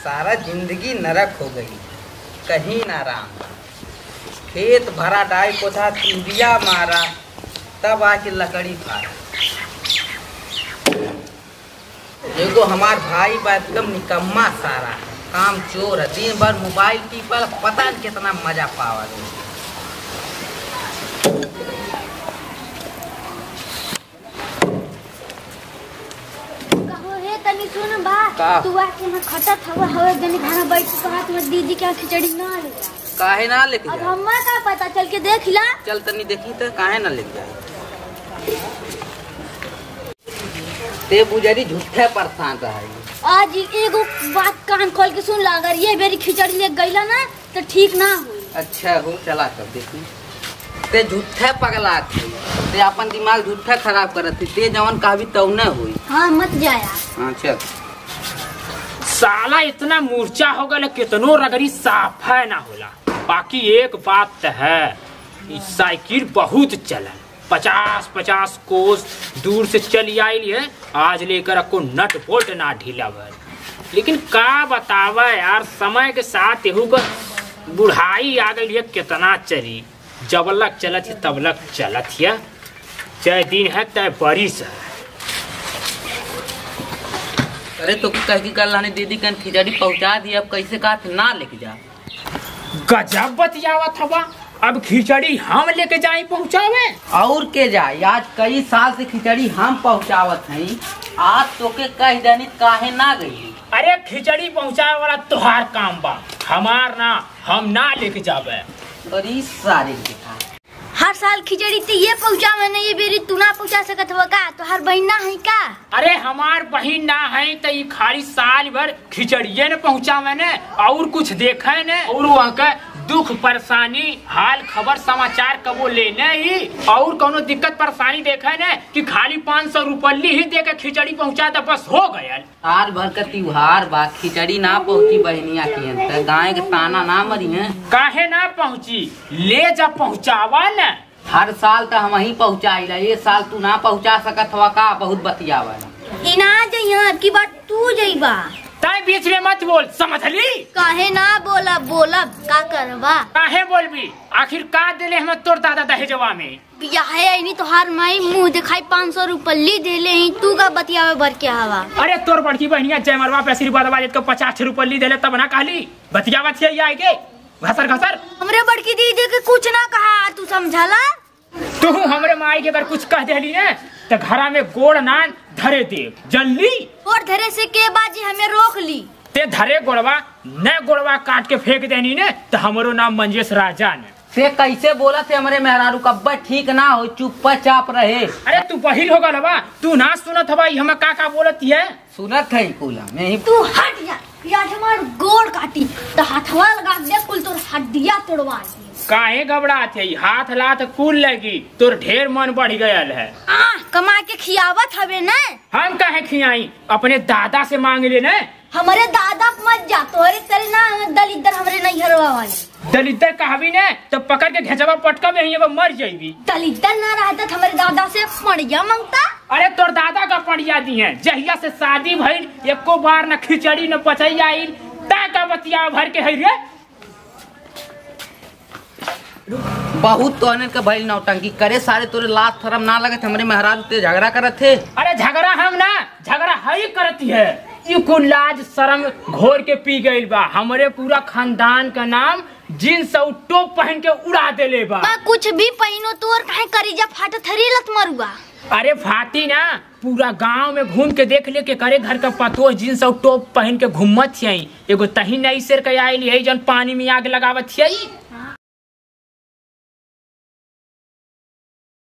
सारा जिंदगी नरक हो गई, कहीं ना राम। खेत भरा डाई पोछा चूड़िया मारा, तब आके लकड़ी फाड़ा। एगो हमार भाई बा एकदम निकम्मा सारा, काम चोर है, दिन भर मोबाइल टीपल, पता नहीं कितना मजा पावा। तनी सुन बा, तू आके ना खटत हवे जनी खाना बैठ के कहा तुम्हारी दीदी क्या खिचड़ी ना ले जा। काहे ना लेके जा? अब हम्मा का पता, चल के देख ला। चल तनी देखी तो काहे ना लेके जा। ते बुजरी झूठे परेशान रही। आज एगो बात कान खोल के सुन ला, अगर ये बेरी खिचड़ी ले गईला ना तो ठीक ना हो। अच्छा हो, चला कर देखी। ते झूठे पगला थे, ते अपन दिमाग झूठे खराब करत थी, ते जवन कहबी तौ न होई। हाँ मत जाया। हाँ चल। साला इतना मूर्छा हो गया, कितनो रगड़ी साफ है ना होला। बाकी एक बात तो है, साइकिल बहुत चलन, 50-50 कोस दूर से चली आई है, आज लेकर आपको नट बोल्ट ना ढीला भर। लेकिन का बतावा यार, समय के साथ एहू का बुढ़ाई आ गई है, कितना चली। जबलक चलत है तबलक चलत है, चाहे दिन है चाहे बारिश है। अरे तो कह की कल लाने दीदी कन खिचड़ी पहुंचा दी, अब कैसे कहा ना लेके जा। गजब बतियावत हवा, अब खिचड़ी हम लेके जाए पहुँचावे। और के जाए, आज कई साल से खिचड़ी हम पहुंचावत हई, आज तो के कह देनी काहे ना गई। अरे खिचड़ी पहुँचावे वाला तुहार काम बा, हमार ना, हम ना लेके जावे। बड़ी सारी दिखा। हर साल खिचड़ी ते ये पहुँचावे ना, ये बेरी तू ना पहुँचा सकत हो का? तो हर बहन ना है का? अरे हमार बहिन ना है तो ये खाली साल भर खिचड़िये न पहुँचावे ने, और कुछ देखे ने, और वहाँ का दुख परेशानी हाल खबर समाचार कबो लेने ही, और कोनो दिक्कत परेशानी देखे ने कि खाली 500 रुपये ही दे के खिचड़ी पहुँचा दे, बस हो गया। साल भर का त्योहार बा, खिचड़ी ना पहुंची बहनिया की अंतर, गाय के ताना ना मरी है। काहे ना पहुँची, ले जा पहुँचावा न। हर साल तो हम ही पहुँचाइला, ये साल तू ना पहुँचा सकत हवा का? बहुत बतियावा। इना जइया, अब की बात तू जइबा। तय बीच में मत बोल, समझ ली? काहे ना बोला, बोला का करवा? काहे बोलबी? आखिर का दिले हम तोर दादा दहेजवा में? बियाहे आई तो हर माई मुँह दिखाई 500 रुपये देले ही, तू का बतियावे भर के हवा। अरे तोर बड़की बहनिया जयमरवा पे आशीर्वाद वाले को 50 रुपये देले, तब ना कहली बतियावा थी आएगे घसर घसर। हमरे बड़की दीदी के कुछ ना कहा, तू समझला? तू हमरे माई के अगर कुछ कह देली ने तो घरा में गोड़ नान धरे दे जल्दी। और धरे से के बाजी हमें रोक ली, ते धरे गोड़वा न गोड़वा काट के फेंक देनी ने तो हमरो नाम मंजेश राजा ने। से कैसे बोला थे हमारे मेहरारू कब्बा ठीक ना हो, चुपचाप रहे। अरे तू बहिल होगा लबा, तू ना सुनत हवा हमें का बोलती है? सुनत है कुला में ही। तू हट जा, यार हमार गोड़ काटी तो हाथवा लगा दे, कुल तोर हड्डियां तोड़वा दी। काहे घबरात है, हाथ लात कुल लगी, तोर ढेर मन बढ़ गया है। कमा के खियावत हवे न, हम काहे खियाई, अपने दादा से मांग ले न। हमारे दादा मत जा, तोहरे तेरे ना दलिदर हमरे नहीं हरवा वाले। दलिदर कहबी ने तो पकड़ के घेचवा पटका में ही मर जाएगी। दलिदर ना रहता तो हमारे दादा से पड़िया मांगता। अरे तोर दादा का पड़िया दी है, जहिया से शादी भइल एको बार न खिचड़ी न पचई आई, ता का बतिया भर के है रे। बहुत तोहने के भइल नौटंकी करे, सारे तोरे लात फरम ना लगत हमरे मेहरारू ते झगड़ा करत थे। अरे झगड़ा हम ना, झगड़ा हई करती है, ये कुल लाज शर्म घोर के पी गई बा। हमरे पूरा खानदान का नाम जींस और टॉप पहन के उड़ा देले बा। कुछ भी पहनो तो और काहे करीजा फाट थरी लत मरुआ। अरे फाटी ना, पूरा गांव में घूम के देख ले के करे घर का पतो जींस और टॉप पहन के घूमत थी। एगो तही नई शेर के आइली है जन पानी में आग लगावत थी।